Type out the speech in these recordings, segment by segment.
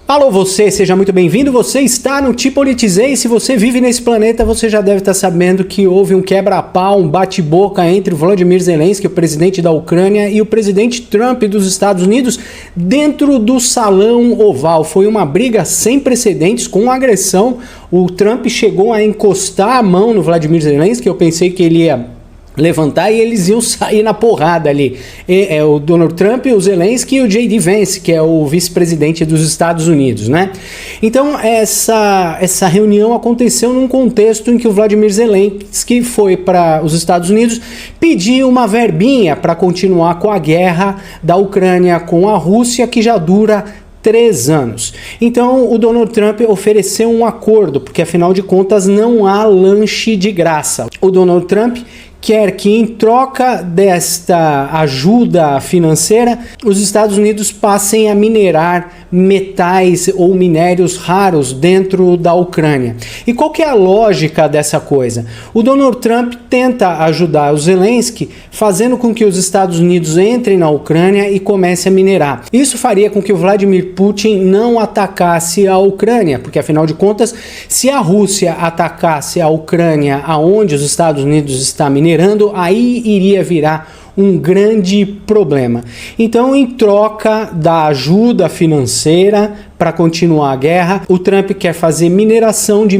Alô você, seja muito bem-vindo, você está no Te Politizei. Se você vive nesse planeta, você já deve estar sabendo que houve um quebra-pau, um bate-boca entre o Volodymyr Zelensky, o presidente da Ucrânia, e o presidente Trump dos Estados Unidos dentro do Salão Oval. Foi uma briga sem precedentes, com agressão. O Trump chegou a encostar a mão no Volodymyr Zelensky, eu pensei que ele ia levantar e eles iam sair na porrada ali. O Donald Trump, o Zelensky e o J.D. Vance, que é o vice-presidente dos Estados Unidos, né? Então, essa reunião aconteceu num contexto em que o Volodymyr Zelensky foi para os Estados Unidos pedir uma verbinha para continuar com a guerra da Ucrânia com a Rússia, que já dura 3 anos. Então o Donald Trump ofereceu um acordo, porque afinal de contas não há lanche de graça. O Donald Trump quer que, em troca desta ajuda financeira, os Estados Unidos passem a minerar metais ou minérios raros dentro da Ucrânia. E qual que é a lógica dessa coisa? O Donald Trump tenta ajudar o Zelensky fazendo com que os Estados Unidos entrem na Ucrânia e comecem a minerar. Isso faria com que o Vladimir Putin não atacasse a Ucrânia, porque afinal de contas, se a Rússia atacasse a Ucrânia aonde os Estados Unidos está minerando, aí iria virar um grande problema. Então, em troca da ajuda financeira para continuar a guerra, o Trump quer fazer mineração de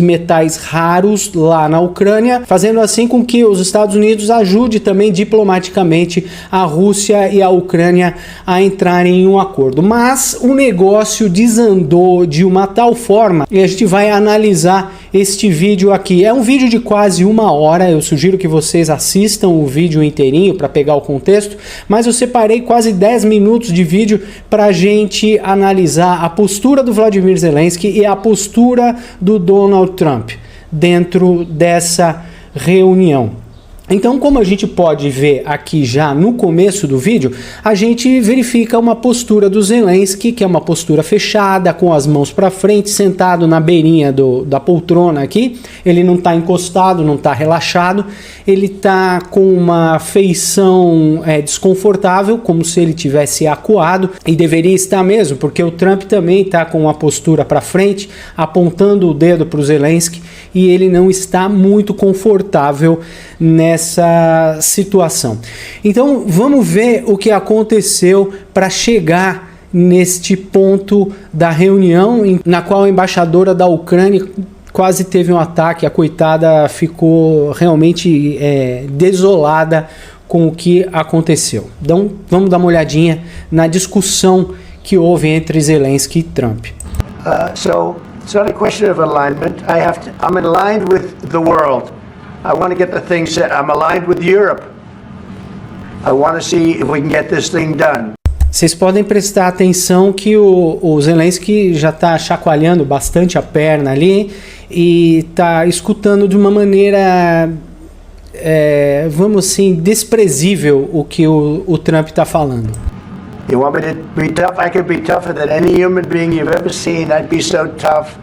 metais raros lá na Ucrânia, fazendo assim com que os Estados Unidos ajude também diplomaticamente a Rússia e a Ucrânia a entrarem em um acordo. Mas o negócio desandou de uma tal forma, e a gente vai analisar este vídeo aqui. É um vídeo de quase 1 hora, eu sugiro que vocês assistam o vídeo inteirinho para pegar o contexto, mas eu separei quase 10 minutos de vídeo para a gente analisar a postura do Volodymyr Zelensky e a postura do Donald Trump dentro dessa reunião. Então, como a gente pode ver aqui já no começo do vídeo, a gente verifica uma postura do Zelensky, que é uma postura fechada, com as mãos para frente, sentado na beirinha da poltrona aqui. Ele não está encostado, não está relaxado, ele está com uma feição desconfortável, como se ele tivesse acuado, e deveria estar mesmo, porque o Trump também está com uma postura para frente, apontando o dedo para o Zelensky, e ele não está muito confortável nessa situação. Então vamos ver o que aconteceu para chegar neste ponto da reunião na qual a embaixadora da Ucrânia quase teve um ataque. A coitada ficou realmente desolada com o que aconteceu. Então vamos dar uma olhadinha na discussão que houve entre Zelensky e Trump. It's not a question of alignment. I'm aligned with the world. I want to get the thing set. I'm aligned with Europe. I want to see if we can get this thing done. Vocês podem prestar atenção que o Zelensky já está chacoalhando bastante a perna ali e está escutando de uma maneira, vamos assim, desprezível o que o Trump está falando. You want me to be tough? I could be tougher than any human being you've ever seen. I'd be so tough.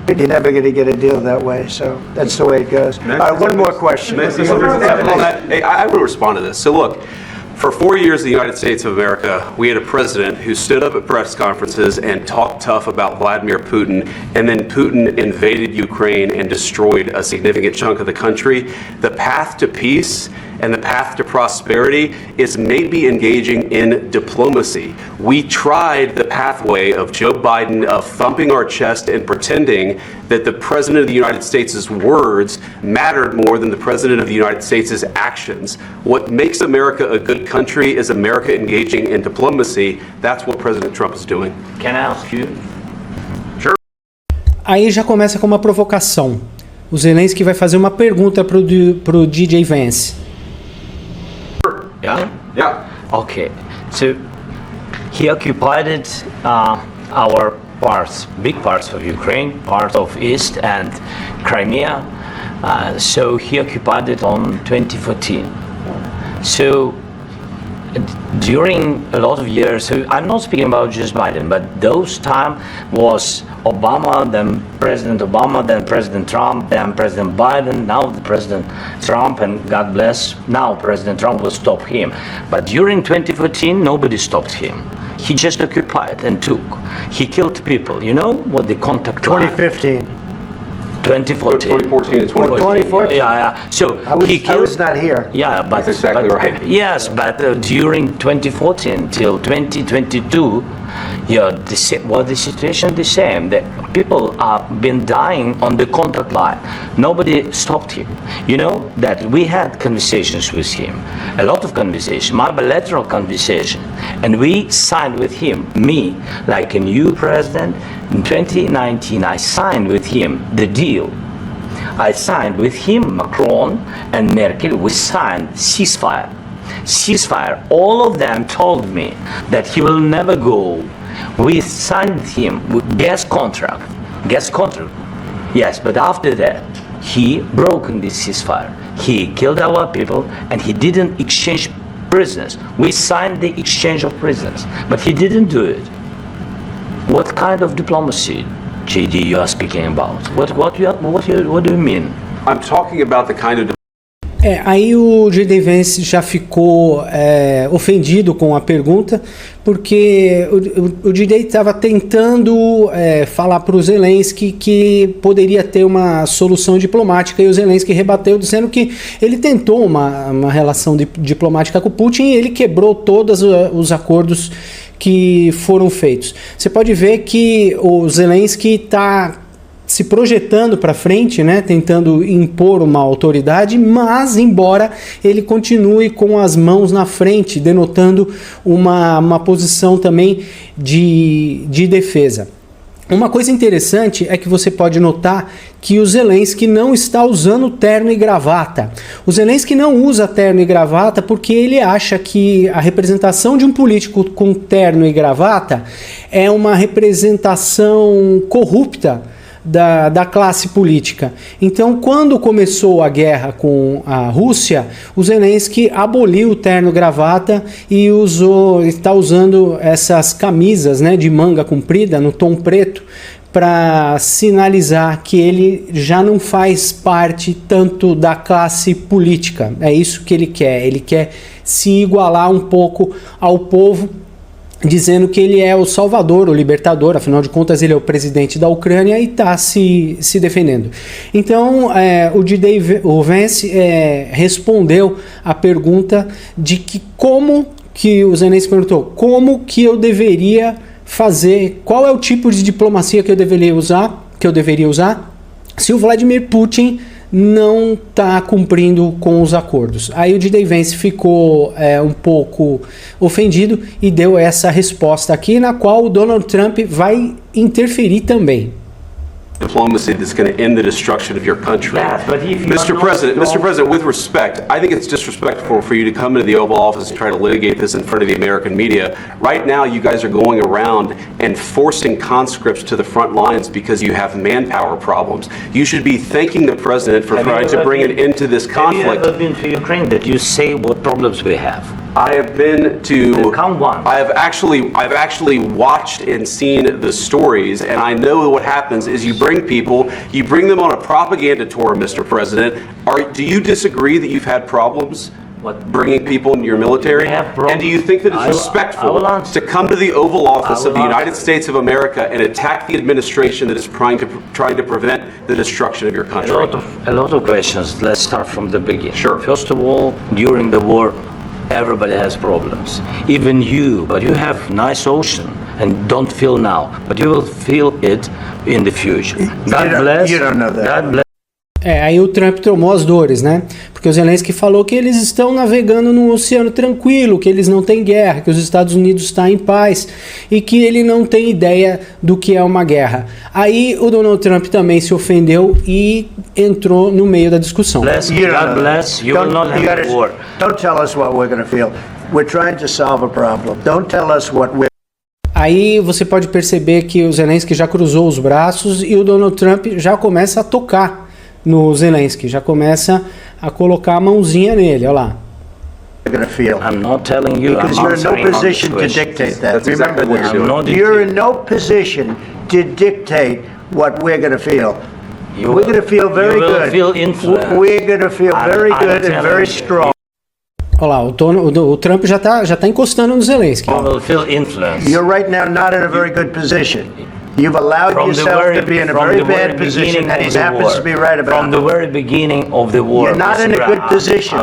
You're never going to get a deal that way. So that's the way it goes. One more question. I will respond to this. So look, for 4 years in the United States of America, we had a president who stood up at press conferences and talked tough about Vladimir Putin, and then Putin invaded Ukraine and destroyed a significant chunk of the country. The path to peace and the path to prosperity is maybe engaging in diplomacy. We tried the pathway of Joe Biden of thumping our chest and pretending that the President of the United States' words mattered more than the President of the United States' actions. What makes America a good country is America engaging in diplomacy. That's what President Trump is doing. Can I ask you? Sure. Aí já começa com uma provocação. O Zelensky vai fazer uma pergunta pro DJ Vance. Yeah. Okay. So he occupied our parts, big parts of Ukraine, part of East and Crimea. So he occupied it on 2014. So during a lot of years, so I'm not speaking about just Biden, but those time was Obama, then President Obama, then President Trump, then President Biden, now the President Trump, and God bless, now President Trump will stop him. But during 2014, nobody stopped him. He just occupied and took. He killed people. You know what the contact line? 2015. 2014. 2014 and 2014. Yeah. So I was not here. Yeah, but That's exactly right. Yes, but during 2014 till 2022, the situation the same. The people have been dying on the contact line. Nobody stopped him. You know that we had conversations with him, a lot of conversation, my bilateral conversation, and we signed with him. Me, like a new president, in 2019, I signed with him the deal. I signed with him, Macron and Merkel. We signed ceasefire. All of them told me that he will never go. We signed him with gas contract. Yes, but after that, he broken this ceasefire. He killed our people and he didn't exchange prisoners. We signed the exchange of prisoners, but he didn't do it. What kind of diplomacy, JD, you are speaking about? What do you mean? I'm talking about the kind of Aí o J.D. Vance já ficou ofendido com a pergunta, porque o J.D. estava tentando falar para o Zelensky que poderia ter uma solução diplomática, e o Zelensky rebateu dizendo que ele tentou uma relação diplomática com o Putin e ele quebrou todos os acordos que foram feitos. Você pode ver que o Zelensky está se projetando para frente, né, tentando impor uma autoridade, mas embora ele continue com as mãos na frente, denotando uma posição também de defesa. Uma coisa interessante é que você pode notar que o Zelensky não está usando terno e gravata. O Zelensky não usa terno e gravata porque ele acha que a representação de um político com terno e gravata é uma representação corrupta da classe política. Então, quando começou a guerra com a Rússia, o Zelensky aboliu o terno e gravata e está usando essas camisas, né, de manga comprida no tom preto para sinalizar que ele já não faz parte tanto da classe política. É isso que ele quer se igualar um pouco ao povo, dizendo que ele é o salvador, o libertador, afinal de contas ele é o presidente da Ucrânia e está se defendendo. Então o Vance respondeu a pergunta de que o Zelensky perguntou, como que eu deveria fazer, qual é o tipo de diplomacia que eu deveria usar se o Vladimir Putin não está cumprindo com os acordos. Aí o J.D. Vance ficou um pouco ofendido e deu essa resposta aqui, na qual o Donald Trump vai interferir também. diplomacy that's going to end the destruction of your country. Yeah, but if you Mr. President, with respect, I think it's disrespectful for you to come into the Oval Office and try to litigate this in front of the American media. Right now, you guys are going around and forcing conscripts to the front lines because you have manpower problems. You should be thanking the President for trying to bring an end to this conflict. Have you ever been to Ukraine that you say what problems we have? I have been to. Count one. I've actually watched and seen the stories, and I know what happens is you bring them on a propaganda tour, Mr. President. Do you disagree that you've had problems bringing people into your military? And do you think that it's respectful to come to the Oval Office of the United States of America and attack the administration that is trying to prevent the destruction of your country? A lot of questions. Let's start from the beginning. Sure. First of all, during the war, everybody has problems, even you, but you have nice ocean and don't feel now, but you will feel it in the future. God bless. You don't know that. God bless. Aí o Trump tomou as dores, né? Porque o Zelensky falou que eles estão navegando num oceano tranquilo, que eles não têm guerra, que os Estados Unidos estão em paz e que ele não tem ideia do que é uma guerra. Aí o Donald Trump também se ofendeu e entrou no meio da discussão. God bless. You will not have war. Don't tell us what we're going to feel. We're trying to solve a problem. Don't tell us what we're. Aí você pode perceber que o Zelensky já cruzou os braços e o Donald Trump já começa a tocar no Zelensky, já começa a colocar a mãozinha nele, olha lá. I'm not telling you. Because you're in no position to dictate that. Remember this. You're in no position to dictate what we're going to feel. We're going to feel very good. Feel influenced. We're going to feel very good and very strong. Olha lá, o Trump já tá encostando no Zelensky. will feel influence. You're right now not in a very good position. You've allowed yourself to be in a very bad position, and he happens to be right about From the it. very beginning of the war. You're not Mr. in a good Brown, position.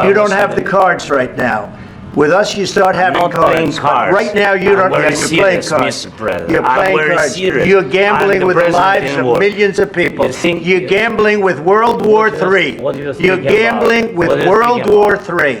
You don't have the cards right now. With us, you start having not playing cards. cards. Right now, you I'm don't very have to play serious, cards. Mr. President. You're I'm playing very cards. serious. You're gambling I'm the with the president lives in of war. millions of people. You think- You're gambling with World War III. What do you think You're about? gambling with What do you World think War about? III.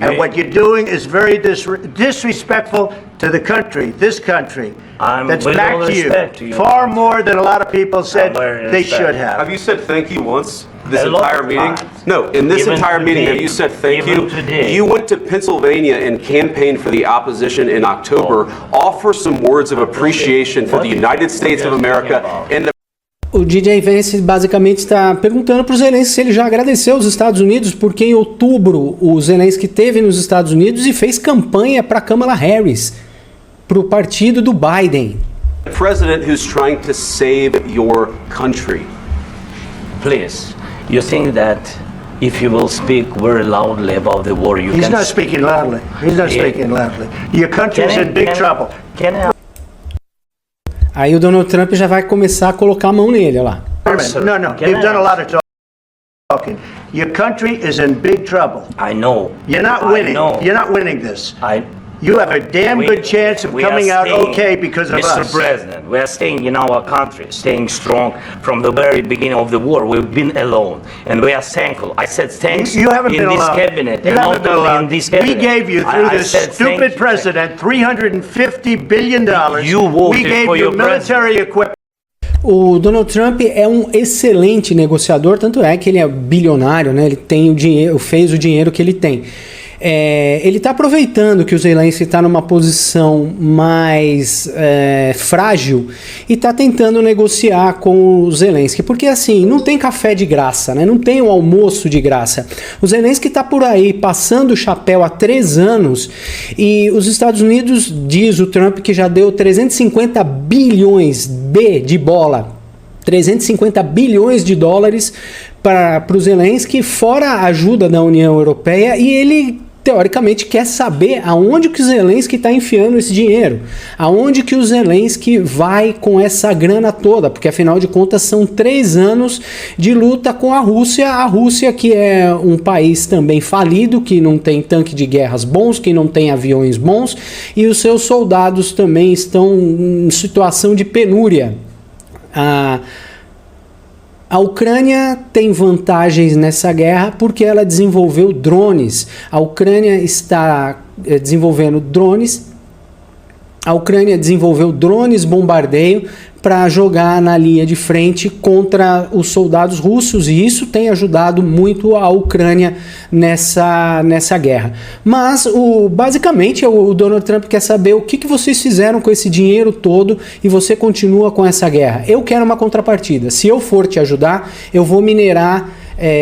And what you're doing is very disrespectful to the country, this country, I'm that's with back all to you. respect to you. Far more than a lot of people said very they respect. should have. Have you said thank you once this A lot entire of meeting? times. No, in this Even entire meeting, today. have you said thank Even you? today. You went to Pennsylvania and campaigned for the opposition in October. Offer some words of appreciation for the United States of America and the O DJ Vance basicamente está perguntando para o Zelensky se ele já agradeceu os Estados Unidos, porque em outubro o Zelensky esteve nos Estados Unidos e fez campanha para Kamala Harris, para o partido do Biden. president who's trying to save your country. Please, you think that if you will speak very loudly about the war, you He's can... not speaking loudly. He's not Yeah. speaking loudly. Your country's in big trouble. Can I Aí o Donald Trump já vai começar a colocar a mão nele, olha lá. Wait a minute. No, they've done a lot of talking. Your country is in big trouble. I know. You're not I winning. know. You're not winning this. You have a damn good chance of we are coming out staying, okay because of Mr. us. President, we are staying in our country, staying strong from the very beginning of the war. We've been alone, and we are thankful. I said thanks You haven't in been this alone. cabinet, You and haven't not been only alone. in this We cabinet. gave you, through I this said thank stupid you. president, $350 billion. You voted We gave for you your military equipment. O Donald Trump é um excelente negociador, tanto é que ele é bilionário, né? Ele tem o dinheiro, fez o dinheiro que ele tem. Ele está aproveitando que o Zelensky está numa posição mais frágil e está tentando negociar com o Zelensky, porque assim, não tem café de graça, né? Não tem um almoço de graça. O Zelensky está por aí passando o chapéu há 3 anos e os Estados Unidos, diz o Trump, que já deu 350 bilhões de bola, 350 bilhões de dólares para o Zelensky, fora a ajuda da União Europeia, e ele teoricamente quer saber aonde que o Zelensky está enfiando esse dinheiro, aonde que o Zelensky vai com essa grana toda, porque afinal de contas são 3 anos de luta com a Rússia que é um país também falido, que não tem tanque de guerras bons, que não tem aviões bons, e os seus soldados também estão em situação de penúria. A Ucrânia tem vantagens nessa guerra porque ela desenvolveu drones. A Ucrânia está desenvolvendo drones. A Ucrânia desenvolveu drones bombardeio para jogar na linha de frente contra os soldados russos, e isso tem ajudado muito a Ucrânia nessa guerra. Mas basicamente o Donald Trump quer saber o que vocês fizeram com esse dinheiro todo e você continua com essa guerra. Eu quero uma contrapartida. Se eu for te ajudar, eu vou minerar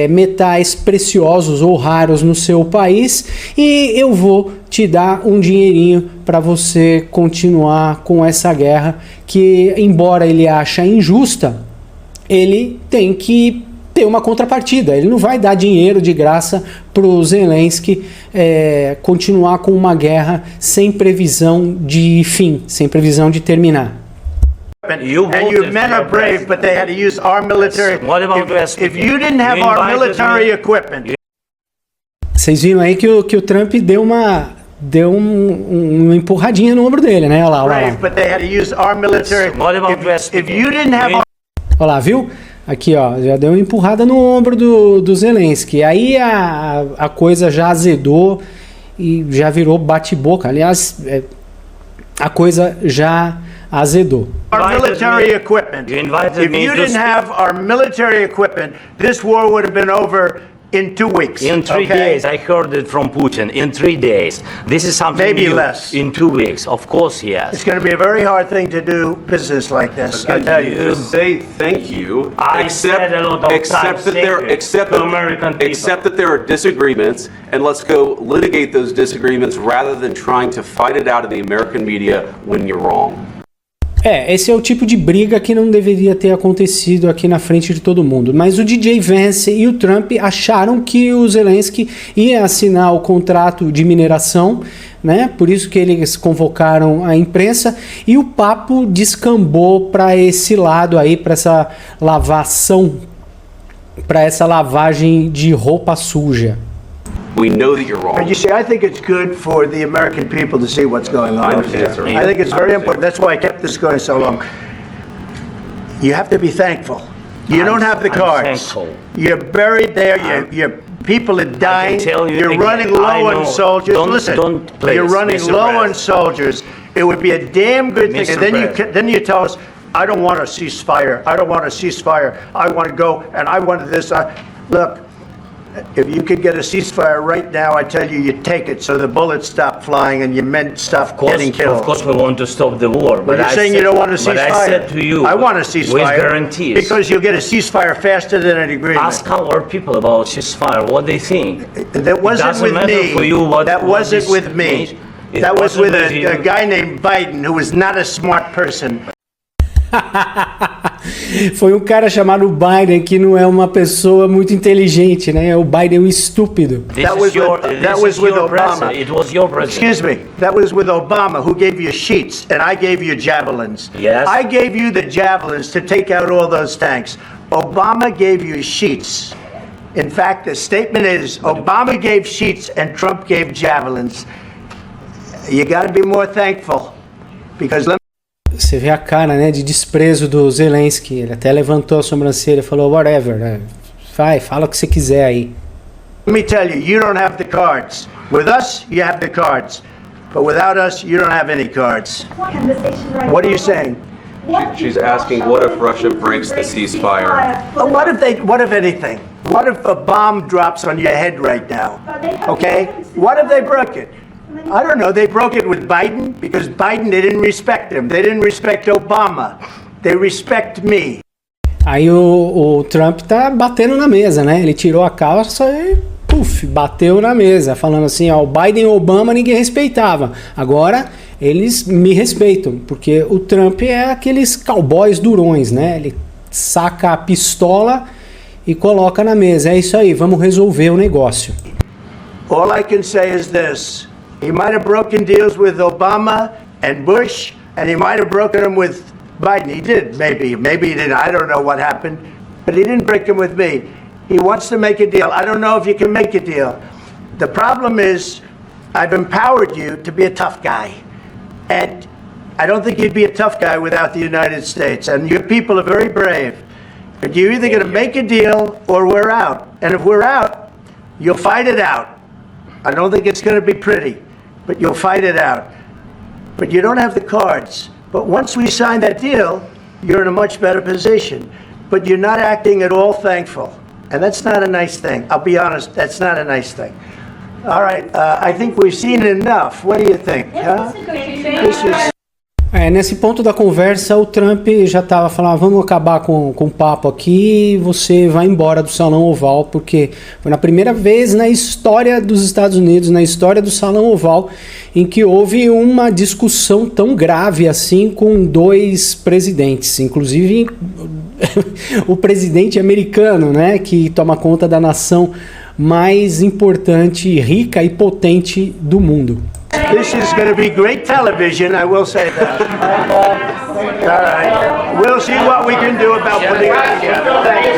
metais preciosos ou raros no seu país e eu vou te dar um dinheirinho para você continuar com essa guerra que, embora ele ache injusta, ele tem que ter uma contrapartida. Ele não vai dar dinheiro de graça para o Zelensky continuar com uma guerra sem previsão de fim, sem previsão de terminar. And your men are brave, but they had to use our military. What about If you didn't have our military equipment. Vocês viram aí que o Trump deu uma empurradinha no ombro dele, né? Olha lá, olha lá. Brave, but they had to use our military. If you didn't have our Olha lá, viu? Aqui, ó, já deu uma empurrada no ombro do Zelensky. Aí a coisa já azedou e já virou bate-boca. Aliás, a coisa já azedou. our military equipment. You invited If me you to didn't speak. have our military equipment, this war would have been over in 2 weeks. In 3 okay? days, I heard it from Putin. In 3 days, this is something Maybe new. less. In 2 weeks, of course, yes. It's going to be a very hard thing to do business like this. I tell you. Just say thank you. I said a lot of times that there, thank you accept to American people. accept that there are disagreements, and let's go litigate those disagreements rather than trying to fight it out in the American media when you're wrong. Esse é o tipo de briga que não deveria ter acontecido aqui na frente de todo mundo. Mas o DJ Vance e o Trump acharam que o Zelensky ia assinar o contrato de mineração, né? Por isso que eles convocaram a imprensa e o papo descambou para esse lado aí, para essa lavação, para essa lavagem de roupa suja. We know that you're wrong. And you see, I think it's good for the American people to see what's going on. I understand, sir. I think it's very important. That's why I kept this going so long. You have to be thankful. You don't have the I'm cards. thankful. You're buried there. Your people are dying. tell you You're again, running low I on know. soldiers. Listen, Please, you're running Mr. low on President. soldiers. It would be a damn good thing. Mr. And then President. then you tell us, I don't want a ceasefire. I don't want a ceasefire. I want to go and I want this. Look. If you could get a ceasefire right now, I tell you, you take it so the bullets stop flying and your men stop getting killed. Of course, we want to stop the war. But you're saying you don't want a ceasefire. But I said to you, I want a ceasefire. with guarantees. Because you'll get a ceasefire faster than an agreement. Ask our people about ceasefire, what they think. That wasn't doesn't with matter me. for you what- That what wasn't this with me. means. It That was wasn't with with you. a guy named Biden who was not a smart person. Foi um cara chamado Biden que não é uma pessoa muito inteligente, né? O Biden é um estúpido. This That is was your, with- this that was is with your Obama. president. It was your president. Excuse me. That was with Obama, who gave you sheets, and I gave you javelins. Yes. I gave you the javelins to take out all those tanks. Obama gave you sheets. In fact, the statement is Obama gave sheets and Trump gave javelins. You got to be more thankful, because Você vê a cara, né, de desprezo do Zelensky. Ele até levantou a sobrancelha e falou whatever, né? Vai, fala o que você quiser aí. let me tell you, you don't have the cards. With us, you have the cards. But without us, you don't have any cards. What are you saying? She's asking, what if Russia breaks the ceasefire? What if anything? What if a bomb drops on your head right now? Okay? What if they broke it? I don't know. They broke it with Biden because Biden, they didn't respect him. They didn't respect Obama. They respect me. Aí o Trump tá batendo na mesa, né? Ele tirou a calça e bateu na mesa, falando assim, ó, o Biden e o Obama ninguém respeitava. Agora eles me respeitam, porque o Trump é aqueles cowboys durões, né? Ele saca a pistola e coloca na mesa. É isso aí, vamos resolver o negócio. All I can say is this. He might have broken deals with Obama and Bush, and he might have broken them with Biden. He did, maybe. Maybe he didn't. I don't know what happened. But he didn't break them with me. He wants to make a deal. I don't know if you can make a deal. The problem is, I've empowered you to be a tough guy. And I don't think you'd be a tough guy without the United States. And your people are very brave. But you're either going to make a deal or we're out. And if we're out, you'll fight it out. I don't think it's going to be pretty, but you'll fight it out. But you don't have the cards. But once we sign that deal, you're in a much better position. But you're not acting at all thankful. And that's not a nice thing. I'll be honest, that's not a nice thing. All right, I think we've seen enough. What do you think? Huh? This is... Nesse ponto da conversa, o Trump já estava falando, vamos acabar com o papo aqui e você vai embora do Salão Oval, porque foi na primeira vez na história dos Estados Unidos, na história do Salão Oval, em que houve uma discussão tão grave assim com dois presidentes, inclusive o presidente americano, né, que toma conta da nação mais importante, rica e potente do mundo. This is going to be great television, I will say that. All right. We'll see what we can do about putting it together. Thanks.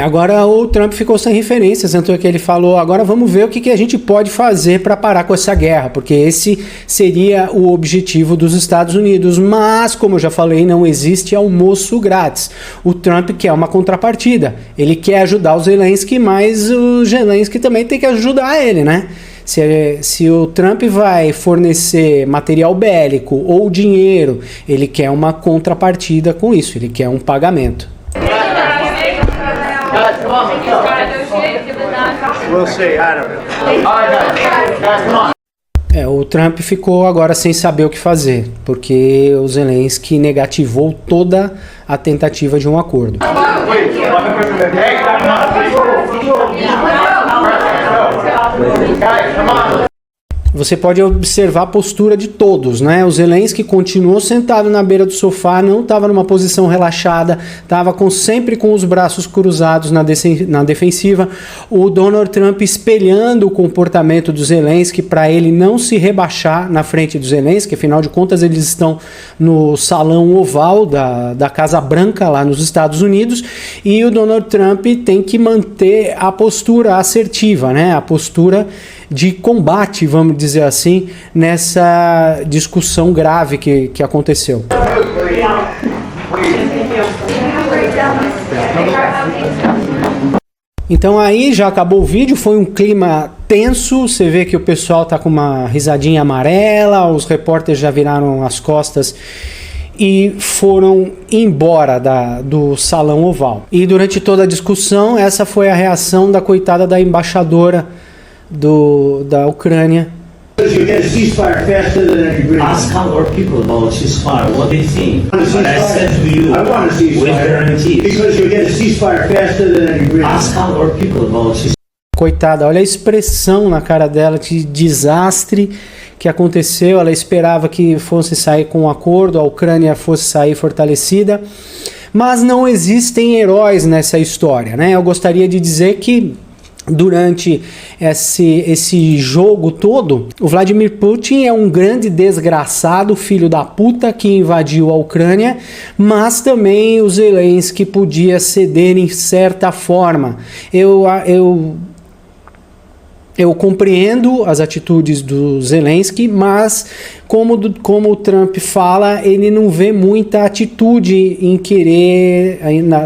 Agora o Trump ficou sem referências, tanto é que ele falou, agora vamos ver o que a gente pode fazer para parar com essa guerra, porque esse seria o objetivo dos Estados Unidos, mas, como eu já falei, não existe almoço grátis. O Trump quer uma contrapartida, ele quer ajudar o Zelensky, mas o Zelensky também tem que ajudar ele, né? Se o Trump vai fornecer material bélico ou dinheiro, ele quer uma contrapartida com isso, ele quer um pagamento. We'll see, I don't know. O Trump ficou agora sem saber o que fazer, porque o Zelensky negativou toda a tentativa de um acordo. você pode observar a postura de todos, né? O Zelensky continuou sentado na beira do sofá, não estava numa posição relaxada, estava sempre com os braços cruzados na defensiva. O Donald Trump espelhando o comportamento do Zelensky para ele não se rebaixar na frente do Zelensky, afinal de contas eles estão no salão oval da Casa Branca lá nos Estados Unidos, e o Donald Trump tem que manter a postura assertiva, né? A postura de combate, vamos dizer assim, nessa discussão grave que aconteceu. Então aí já acabou o vídeo, foi um clima tenso, você vê que o pessoal tá com uma risadinha amarela, os repórteres já viraram as costas e foram embora do salão oval. E durante toda a discussão, essa foi a reação da coitada da embaixadora da Ucrânia. Ask our people about ceasefire, what they think. But I said to you, with guarantees. Because you get a ceasefire faster than an agreement. Ask our people about ceasefire. Coitada, olha a expressão na cara dela de desastre que aconteceu. Ela esperava que fosse sair com um acordo, a Ucrânia fosse sair fortalecida, mas não existem heróis nessa história, né? Eu gostaria de dizer que durante esse jogo todo, o Vladimir Putin é um grande desgraçado, filho da puta, que invadiu a Ucrânia, mas também o Zelensky podia ceder em certa forma. Eu compreendo as atitudes do Zelensky, mas como o Trump fala, ele não vê muita atitude em querer,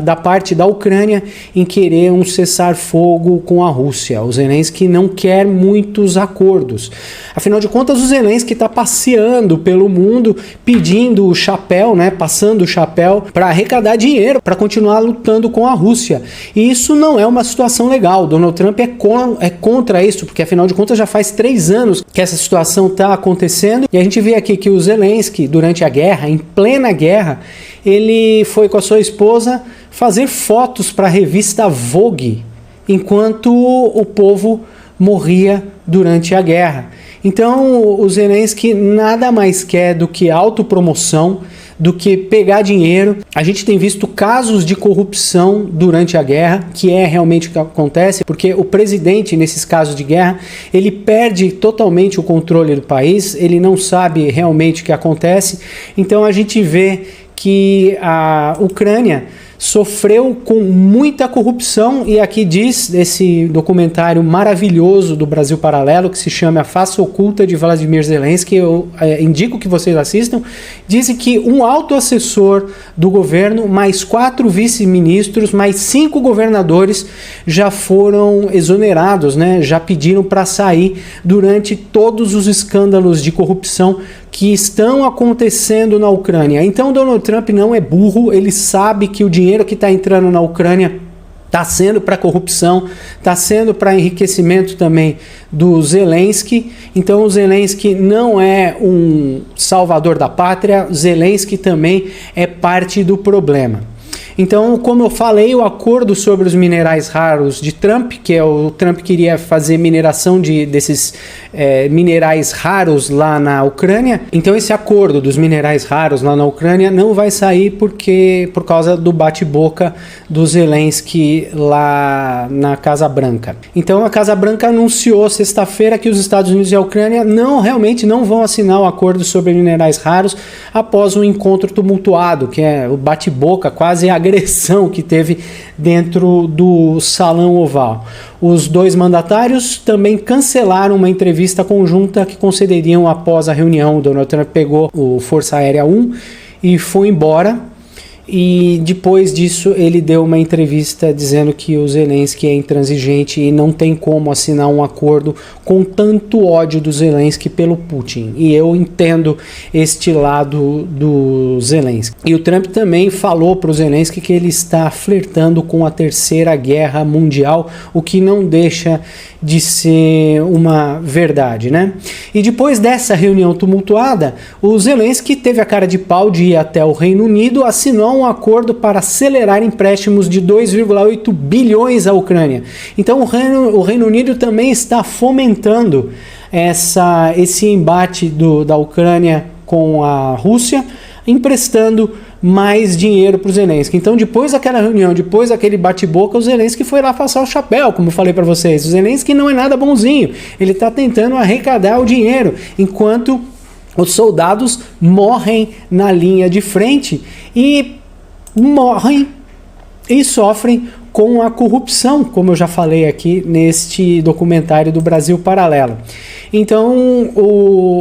da parte da Ucrânia, em querer um cessar-fogo com a Rússia. O Zelensky não quer muitos acordos. Afinal de contas, o Zelensky está passeando pelo mundo pedindo o chapéu, né, passando o chapéu para arrecadar dinheiro, para continuar lutando com a Rússia. E isso não é uma situação legal. Donald Trump é contra isso, porque afinal de contas já faz 3 anos que essa situação está acontecendo, e a gente vê aqui que o Zelensky, durante a guerra, em plena guerra, ele foi com a sua esposa fazer fotos para a revista Vogue, enquanto o povo morria durante a guerra. Então o Zelensky nada mais quer do que autopromoção, do que pegar dinheiro. A gente tem visto casos de corrupção durante a guerra, que é realmente o que acontece, porque o presidente, nesses casos de guerra, ele perde totalmente o controle do país, ele não sabe realmente o que acontece. Então a gente vê que a Ucrânia sofreu com muita corrupção, e aqui diz esse documentário maravilhoso do Brasil Paralelo, que se chama A Face Oculta de Vladimir Zelensky, eu indico que vocês assistam. Dizem que um alto assessor do governo, mais 4 vice-ministros, mais 5 governadores já foram exonerados, né? Já pediram para sair durante todos os escândalos de corrupção que estão acontecendo na Ucrânia. Então Donald Trump não é burro, ele sabe que o dinheiro que está entrando na Ucrânia está sendo para corrupção, está sendo para enriquecimento também do Zelensky. Então o Zelensky não é um salvador da pátria, Zelensky também é parte do problema. Então, como eu falei, o acordo sobre os minerais raros de Trump, que o Trump queria fazer mineração desses minerais raros lá na Ucrânia. Então esse acordo dos minerais raros lá na Ucrânia não vai sair por causa do bate-boca do Zelensky lá na Casa Branca. Então a Casa Branca anunciou sexta-feira que os Estados Unidos e a Ucrânia realmente não vão assinar o acordo sobre minerais raros após um encontro tumultuado, que é o bate-boca, quase a agressão que teve dentro do Salão Oval. Os 2 mandatários também cancelaram uma entrevista conjunta que concederiam após a reunião. O Donald Trump pegou o Força Aérea 1 e foi embora. E depois disso ele deu uma entrevista dizendo que o Zelensky é intransigente e não tem como assinar um acordo com tanto ódio do Zelensky pelo Putin. E eu entendo este lado do Zelensky. E o Trump também falou para o Zelensky que ele está flertando com a Terceira Guerra Mundial, o que não deixa de ser uma verdade, né? E depois dessa reunião tumultuada, o Zelensky teve a cara de pau de ir até o Reino Unido, assinou um acordo para acelerar empréstimos de 2,8 bilhões à Ucrânia. Então o Reino Unido também está fomentando esse embate da Ucrânia com a Rússia, emprestando mais dinheiro para o Zelensky. Então, depois daquela reunião, depois daquele bate-boca, o Zelensky foi lá passar o chapéu, como eu falei para vocês. O Zelensky não é nada bonzinho, ele está tentando arrecadar o dinheiro, enquanto os soldados morrem na linha de frente e morrem e sofrem com a corrupção, como eu já falei aqui neste documentário do Brasil Paralelo. Então,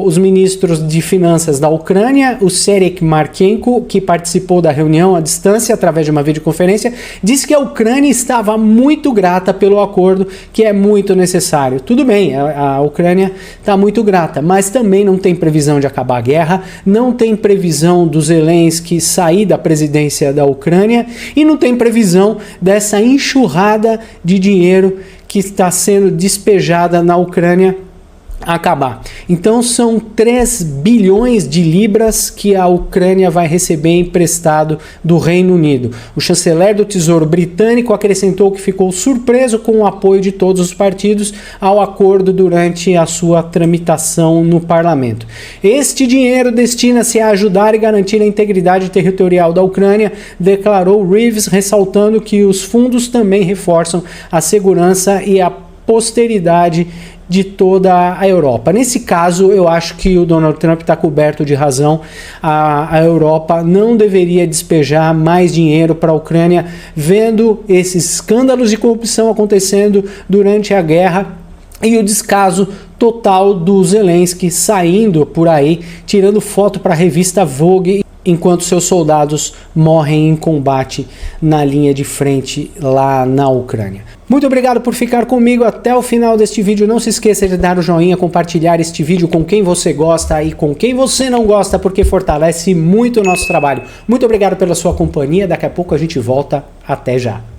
os ministros de finanças da Ucrânia, o Serhiy Marchenko, que participou da reunião à distância através de uma videoconferência, disse que a Ucrânia estava muito grata pelo acordo, que é muito necessário. Tudo bem, a Ucrânia está muito grata, mas também não tem previsão de acabar a guerra, não tem previsão do Zelensky sair da presidência da Ucrânia e não tem previsão dessa enxurrada de dinheiro que está sendo despejada na Ucrânia acabar. Então são 3 bilhões de libras que a Ucrânia vai receber emprestado do Reino Unido. O chanceler do Tesouro Britânico acrescentou que ficou surpreso com o apoio de todos os partidos ao acordo durante a sua tramitação no parlamento. Este dinheiro destina-se a ajudar e garantir a integridade territorial da Ucrânia, declarou Reeves, ressaltando que os fundos também reforçam a segurança e a posteridade de toda a Europa. Nesse caso, eu acho que o Donald Trump está coberto de razão. A Europa não deveria despejar mais dinheiro para a Ucrânia, vendo esses escândalos de corrupção acontecendo durante a guerra e o descaso total do Zelensky saindo por aí, tirando foto para a revista Vogue, enquanto seus soldados morrem em combate na linha de frente lá na Ucrânia. Muito obrigado por ficar comigo até o final deste vídeo. Não se esqueça de dar o joinha, compartilhar este vídeo com quem você gosta e com quem você não gosta, porque fortalece muito o nosso trabalho. Muito obrigado pela sua companhia. Daqui a pouco a gente volta. Até já.